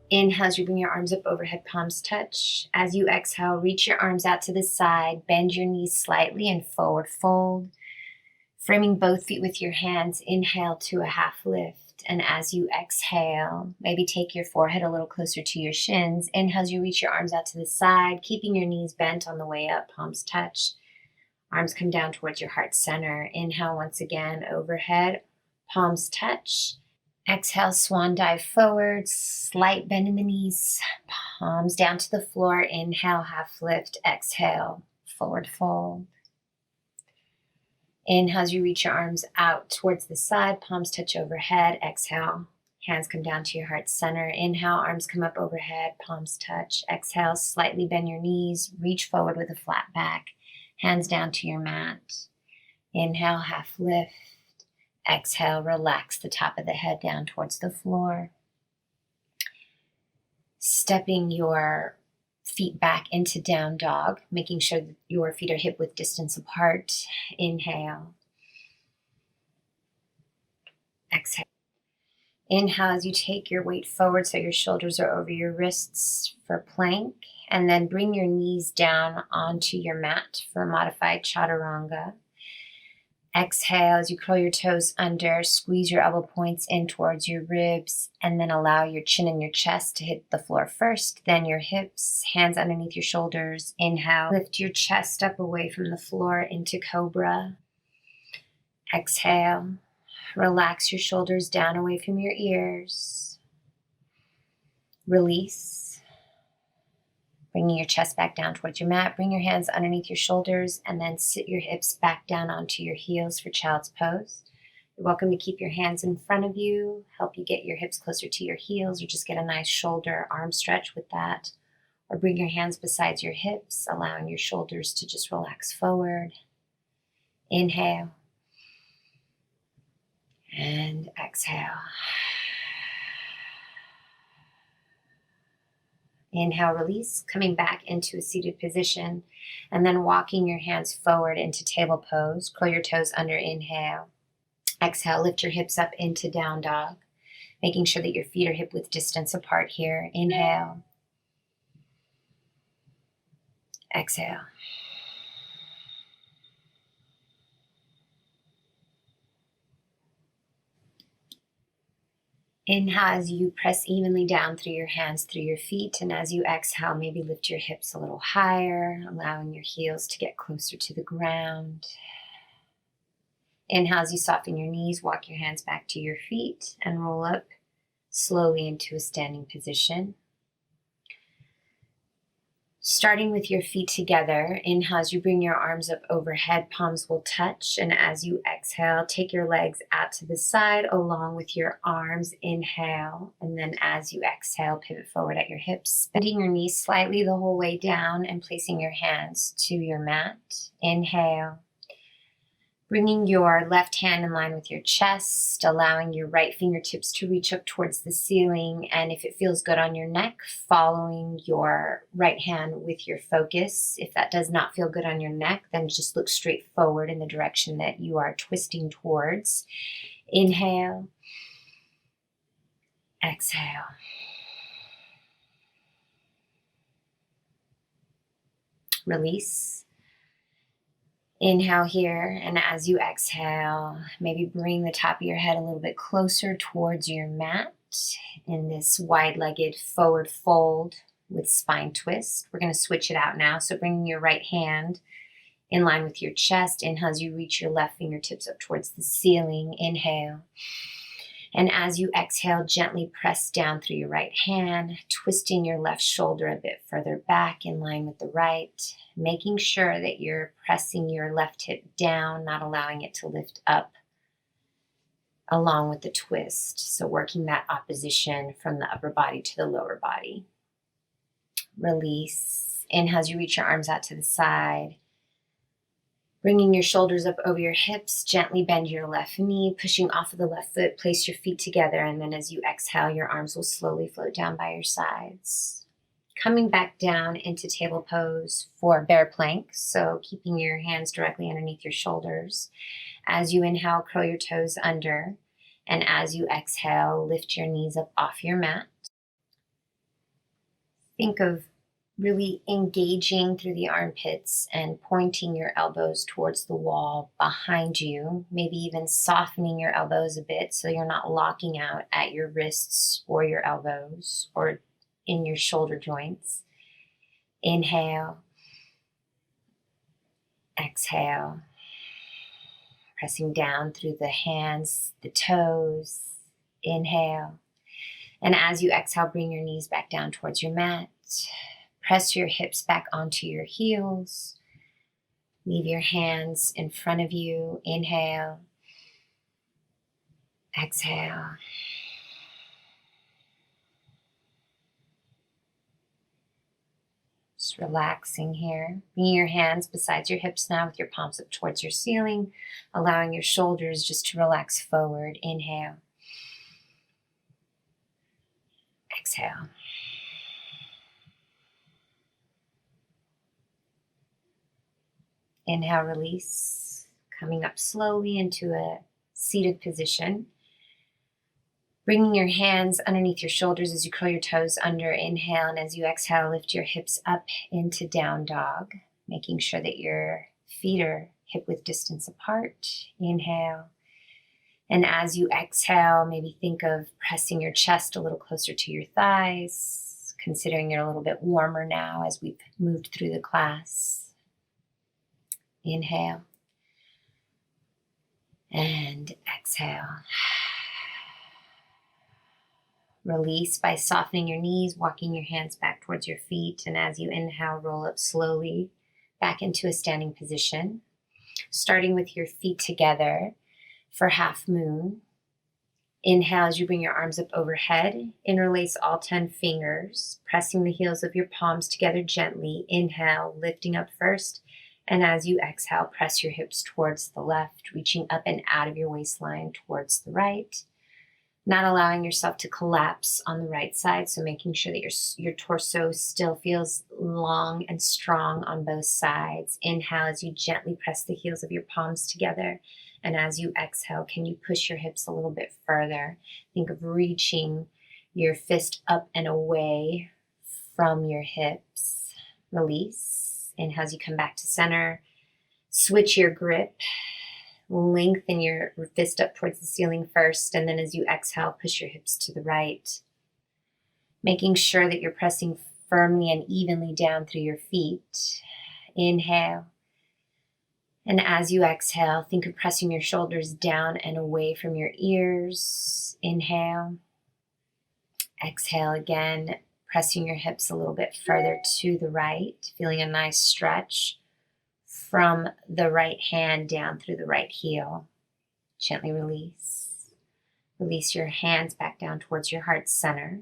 Inhale as you bring your arms up overhead, palms touch. As you exhale, reach your arms out to the side, bend your knees slightly and forward fold. Framing both feet with your hands, inhale to a half lift. And as you exhale, maybe take your forehead a little closer to your shins. Inhale as you reach your arms out to the side, keeping your knees bent on the way up, palms touch. Arms come down towards your heart center. Inhale once again, overhead, palms touch. Exhale, swan dive forward, slight bend in the knees, palms down to the floor. Inhale, half lift. Exhale, forward fold. Inhale as you reach your arms out towards the side, palms touch overhead. Exhale, hands come down to your heart center. Inhale, arms come up overhead, palms touch. Exhale, slightly bend your knees, reach forward with a flat back, hands down to your mat. Inhale, half lift. Exhale, relax the top of the head down towards the floor. Stepping your feet back into down dog, making sure that your feet are hip width distance apart. Inhale. Exhale. Inhale as you take your weight forward so your shoulders are over your wrists for plank, and then bring your knees down onto your mat for a modified chaturanga. Exhale as you curl your toes under, squeeze your elbow points in towards your ribs, and then allow your chin and your chest to hit the floor first, then your hips, hands underneath your shoulders. Inhale, lift your chest up away from the floor into cobra. Exhale, relax your shoulders down away from your ears. Release. Bringing your chest back down towards your mat, bring your hands underneath your shoulders, and then sit your hips back down onto your heels for child's pose. You're welcome to keep your hands in front of you, help you get your hips closer to your heels, or just get a nice shoulder arm stretch with that. Or bring your hands beside your hips, allowing your shoulders to just relax forward. Inhale. And exhale. Inhale, release, coming back into a seated position, and then walking your hands forward into table pose. Curl your toes under, inhale. Exhale, lift your hips up into down dog, making sure that your feet are hip width distance apart here. Inhale. Exhale. Inhale as you press evenly down through your hands, through your feet, and as you exhale, maybe lift your hips a little higher, allowing your heels to get closer to the ground. Inhale as you soften your knees, walk your hands back to your feet, and roll up slowly into a standing position. Starting with your feet together, inhale as you bring your arms up overhead, palms will touch, and as you exhale, take your legs out to the side along with your arms. Inhale, and then as you exhale, pivot forward at your hips, bending your knees slightly the whole way down and placing your hands to your mat. Inhale. Bringing your left hand in line with your chest, allowing your right fingertips to reach up towards the ceiling. And if it feels good on your neck, following your right hand with your focus. If that does not feel good on your neck, then just look straight forward in the direction that you are twisting towards. Inhale. Exhale. Release. Inhale here, and as you exhale, maybe bring the top of your head a little bit closer towards your mat in this wide-legged forward fold with spine twist. We're going to switch it out now. So bringing your right hand in line with your chest. Inhale as you reach your left fingertips up towards the ceiling. Inhale. And as you exhale, gently press down through your right hand, twisting your left shoulder a bit further back in line with the right, making sure that you're pressing your left hip down, not allowing it to lift up along with the twist. So working that opposition from the upper body to the lower body. Release. Inhale as you reach your arms out to the side. Bringing your shoulders up over your hips, gently bend your left knee, pushing off of the left foot, place your feet together, and then as you exhale, your arms will slowly float down by your sides. Coming back down into table pose for bear plank, so keeping your hands directly underneath your shoulders. As you inhale, curl your toes under, and as you exhale, lift your knees up off your mat. think of really engaging through the armpits and pointing your elbows towards the wall behind you, maybe even softening your elbows a bit so you're not locking out at your wrists or your elbows or in your shoulder joints. Inhale, exhale, pressing down through the hands, the toes. Inhale. And as you exhale, bring your knees back down towards your mat. Press your hips back onto your heels. Leave your hands in front of you. Inhale. Exhale. Just relaxing here. Bringing your hands beside your hips now with your palms up towards your ceiling, allowing your shoulders just to relax forward. Inhale. Exhale. Inhale, release. Coming up slowly into a seated position. Bringing your hands underneath your shoulders as you curl your toes under. Inhale, and as you exhale, lift your hips up into down dog, making sure that your feet are hip-width distance apart. Inhale. And as you exhale, maybe think of pressing your chest a little closer to your thighs, considering you're a little bit warmer now as we've moved through the class. Inhale. And exhale. Release by softening your knees, walking your hands back towards your feet. And as you inhale, roll up slowly back into a standing position, starting with your feet together for half moon. Inhale as you bring your arms up overhead. Interlace all 10 fingers, pressing the heels of your palms together gently. Inhale, lifting up first. And as you exhale, press your hips towards the left, reaching up and out of your waistline towards the right. Not allowing yourself to collapse on the right side, so making sure that your torso still feels long and strong on both sides. Inhale as you gently press the heels of your palms together. And as you exhale, can you push your hips a little bit further? Think of reaching your fist up and away from your hips. Release. Inhale as you come back to center. Switch your grip. Lengthen your fist up towards the ceiling first, and then as you exhale, push your hips to the right. Making sure that you're pressing firmly and evenly down through your feet. Inhale. And as you exhale, think of pressing your shoulders down and away from your ears. Inhale. Exhale again, pressing your hips a little bit further to the right, feeling a nice stretch from the right hand down through the right heel. Gently release. Release your hands back down towards your heart center.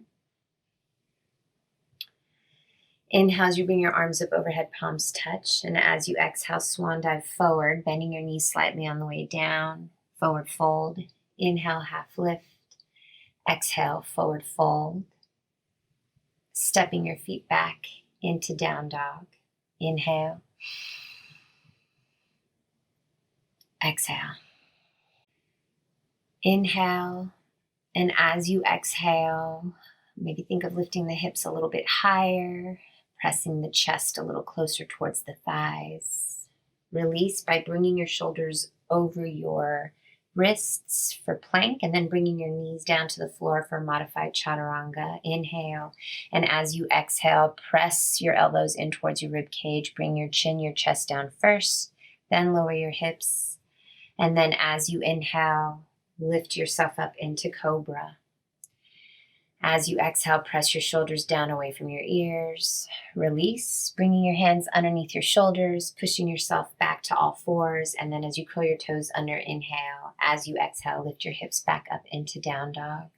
Inhale as you bring your arms up overhead, palms touch. And as you exhale, swan dive forward, bending your knees slightly on the way down. Forward fold. Inhale, half lift. Exhale, forward fold. Stepping your feet back into down dog. Inhale. Exhale. Inhale, and as you exhale, maybe think of lifting the hips a little bit higher, pressing the chest a little closer towards the thighs. Release by bringing your shoulders over your wrists for plank, and then bringing your knees down to the floor for modified chaturanga. Inhale, and as you exhale, press your elbows in towards your rib cage. Bring your chin, your chest down first, then lower your hips. And then as you inhale, lift yourself up into cobra. As you exhale, press your shoulders down away from your ears. Release, bringing your hands underneath your shoulders, pushing yourself back to all fours. And then as you curl your toes under, inhale. As you exhale, lift your hips back up into down dog.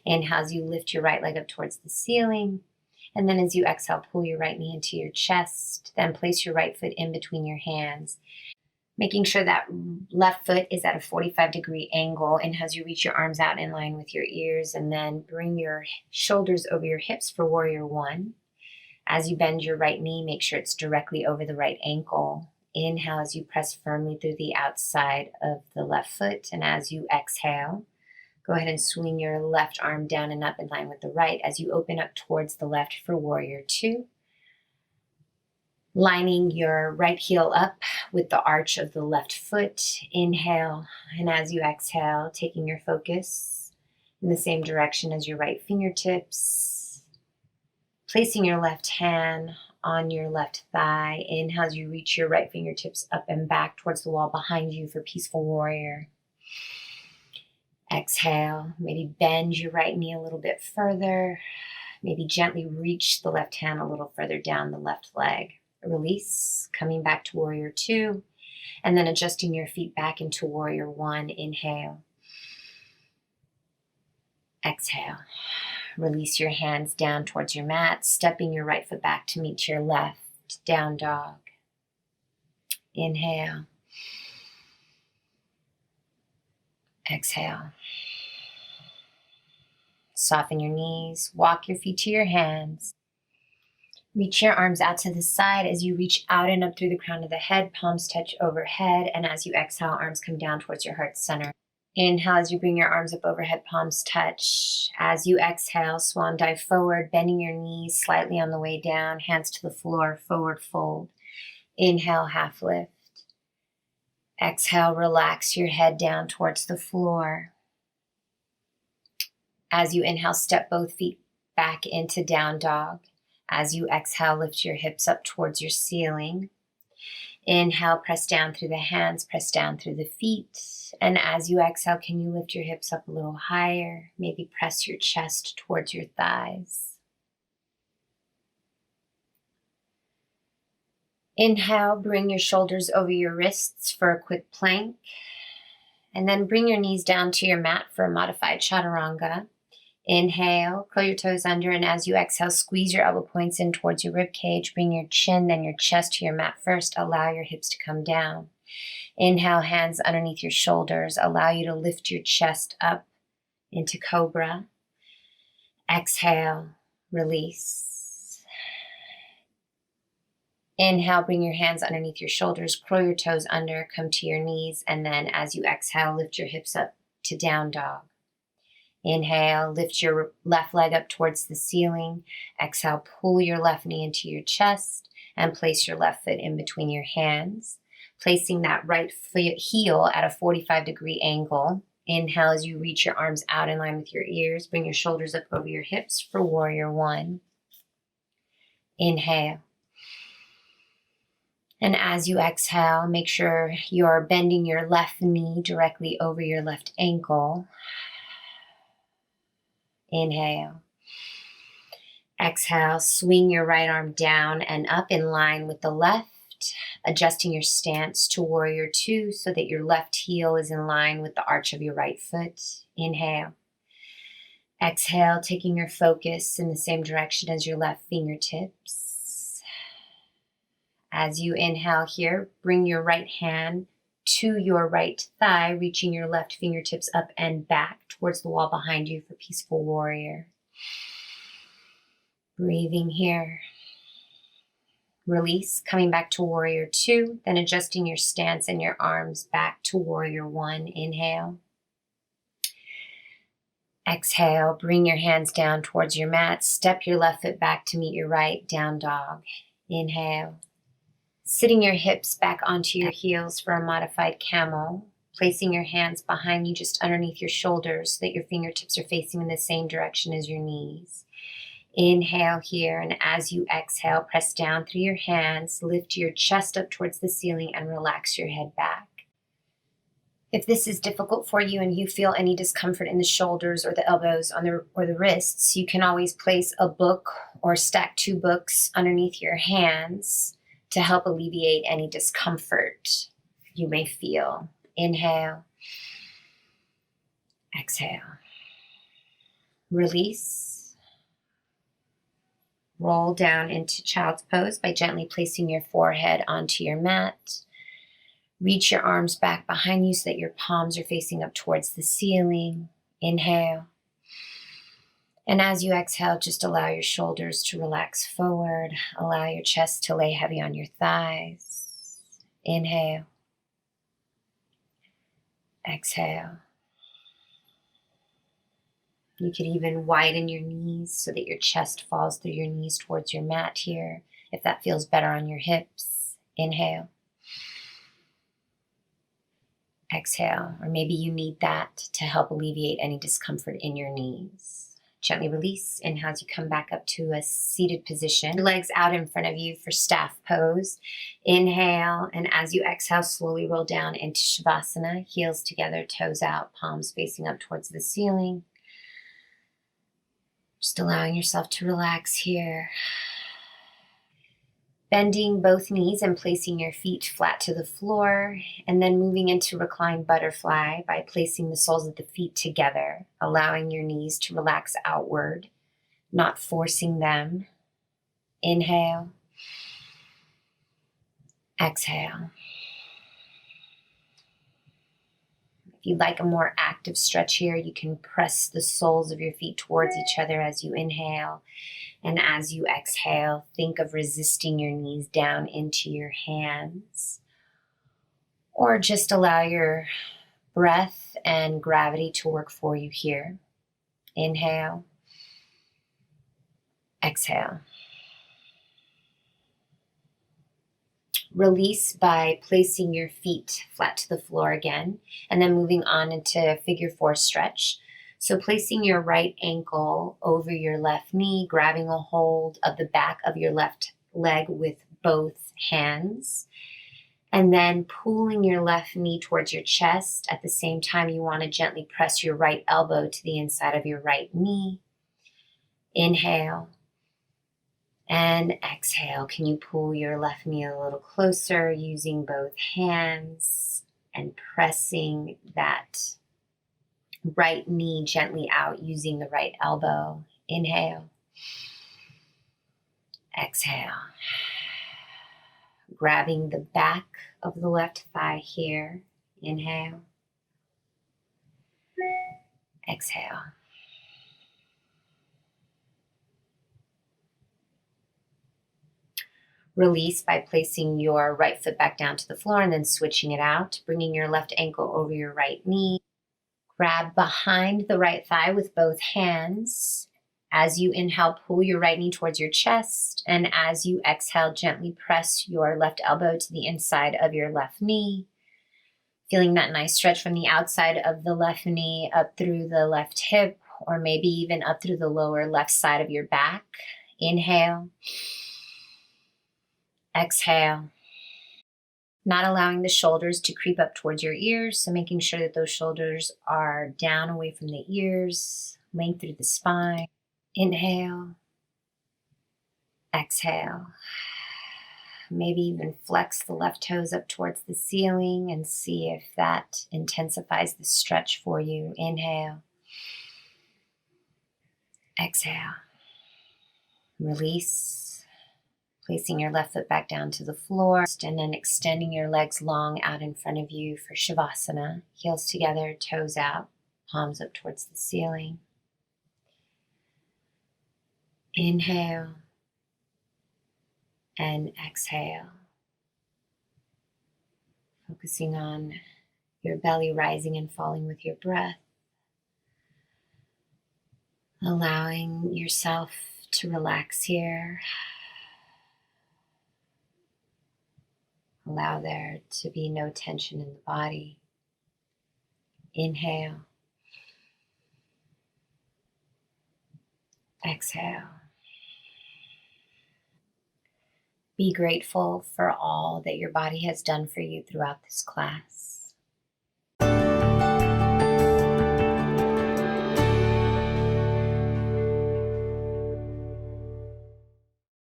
Inhale as you lift your right leg up towards the ceiling. And then as you exhale, pull your right knee into your chest. Then place your right foot in between your hands, making sure that left foot is at a 45-degree angle. And as you reach your arms out in line with your ears, and then bring your shoulders over your hips for warrior one. As you bend your right knee, make sure it's directly over the right ankle. Inhale as you press firmly through the outside of the left foot. And as you exhale, Go ahead and swing your left arm down and up in line with the right as you open up towards the left for Warrior Two. Lining your right heel up with the arch of the left foot. Inhale, and as you exhale, taking your focus in the same direction as your right fingertips. Placing your left hand on your left thigh. Inhale as you reach your right fingertips up and back towards the wall behind you for Peaceful Warrior. Exhale, maybe bend your right knee a little bit further. Maybe gently reach the left hand a little further down the left leg. Release, coming back to Warrior Two, and then adjusting your feet back into Warrior One. Inhale. Exhale. Release your hands down towards your mat, stepping your right foot back to meet your left. Down dog. Inhale. Exhale. Soften your knees, walk your feet to your hands. Reach your arms out to the side as you reach out and up through the crown of the head, palms touch overhead, and as you exhale, arms come down towards your heart center. Inhale as you bring your arms up overhead, palms touch. As you exhale, swan dive forward, bending your knees slightly on the way down, hands to the floor, forward fold. Inhale, half lift. Exhale, relax your head down towards the floor. As you inhale, step both feet back into down dog. As you exhale, lift your hips up towards your ceiling. Inhale, press down through the hands, press down through the feet. And as you exhale, can you lift your hips up a little higher? Maybe press your chest towards your thighs. Inhale, bring your shoulders over your wrists for a quick plank. And then bring your knees down to your mat for a modified chaturanga. Inhale, curl your toes under, and as you exhale, squeeze your elbow points in towards your rib cage. Bring your chin, then your chest to your mat first. Allow your hips to come down. Inhale, hands underneath your shoulders. Allow you to lift your chest up into cobra. Exhale, release. Inhale, bring your hands underneath your shoulders, curl your toes under, come to your knees, and then as you exhale, lift your hips up to down dog. Inhale, lift your left leg up towards the ceiling. Exhale, pull your left knee into your chest and place your left foot in between your hands, placing that right foot heel at a 45-degree angle. Inhale as you reach your arms out in line with your ears. Bring your shoulders up over your hips for Warrior One. Inhale. And as you exhale, make sure you're bending your left knee directly over your left ankle. Inhale. Exhale, swing your right arm down and up in line with the left, adjusting your stance to Warrior Two so that your left heel is in line with the arch of your right foot. Inhale. Exhale, taking your focus in the same direction as your left fingertips. As you inhale here, bring your right hand to your right thigh, reaching your left fingertips up and back towards the wall behind you for Peaceful Warrior. Breathing here. Release, coming back to Warrior Two, then adjusting your stance and your arms back to Warrior One. Inhale. Exhale, bring your hands down towards your mat. Step your left foot back to meet your right, down dog. Inhale. Sitting your hips back onto your heels for a modified camel. Placing your hands behind you just underneath your shoulders so that your fingertips are facing in the same direction as your knees. Inhale here, and as you exhale, press down through your hands, lift your chest up towards the ceiling and relax your head back. If this is difficult for you and you feel any discomfort in the shoulders or the elbows or the wrists, you can always place a book or stack 2 books underneath your hands to help alleviate any discomfort you may feel. Inhale. Exhale. Release. Roll down into child's pose by gently placing your forehead onto your mat. Reach your arms back behind you so that your palms are facing up towards the ceiling. Inhale. And as you exhale, just allow your shoulders to relax forward. Allow your chest to lay heavy on your thighs. Inhale. Exhale. You could even widen your knees so that your chest falls through your knees towards your mat here, if that feels better on your hips. Inhale. Exhale, or maybe you need that to help alleviate any discomfort in your knees. Gently release. Inhale as you come back up to a seated position. Legs out in front of you for staff pose. Inhale, and as you exhale, slowly roll down into Savasana. Heels together, toes out, palms facing up towards the ceiling. Just allowing yourself to relax here. Bending both knees and placing your feet flat to the floor, and then moving into Recline Butterfly by placing the soles of the feet together, allowing your knees to relax outward, not forcing them. Inhale. Exhale. If you'd like a more active stretch here, you can press the soles of your feet towards each other as you inhale. And as you exhale, think of resisting your knees down into your hands. Or just allow your breath and gravity to work for you here. Inhale. Exhale. Release by placing your feet flat to the floor again, and then moving on into figure four stretch. So placing your right ankle over your left knee, grabbing a hold of the back of your left leg with both hands, and then pulling your left knee towards your chest. At the same time, you want to gently press your right elbow to the inside of your right knee. Inhale. And exhale. Can you pull your left knee a little closer using both hands and pressing that right knee gently out using the right elbow. Inhale. Exhale. Grabbing the back of the left thigh here. Inhale. Exhale. Release by placing your right foot back down to the floor and then switching it out, bringing your left ankle over your right knee. Grab behind the right thigh with both hands. As you inhale, pull your right knee towards your chest. And as you exhale, gently press your left elbow to the inside of your left knee. Feeling that nice stretch from the outside of the left knee up through the left hip, or maybe even up through the lower left side of your back. Inhale. Exhale. Not allowing the shoulders to creep up towards your ears, so making sure that those shoulders are down away from the ears, length through the spine. Inhale. Exhale. Maybe even flex the left toes up towards the ceiling and see if that intensifies the stretch for you. Inhale. Exhale. Release. Placing your left foot back down to the floor and then extending your legs long out in front of you for Savasana. Heels together, toes out, palms up towards the ceiling. Inhale and exhale. Focusing on your belly rising and falling with your breath. Allowing yourself to relax here. Allow there to be no tension in the body. Inhale. Exhale. Be grateful for all that your body has done for you throughout this class.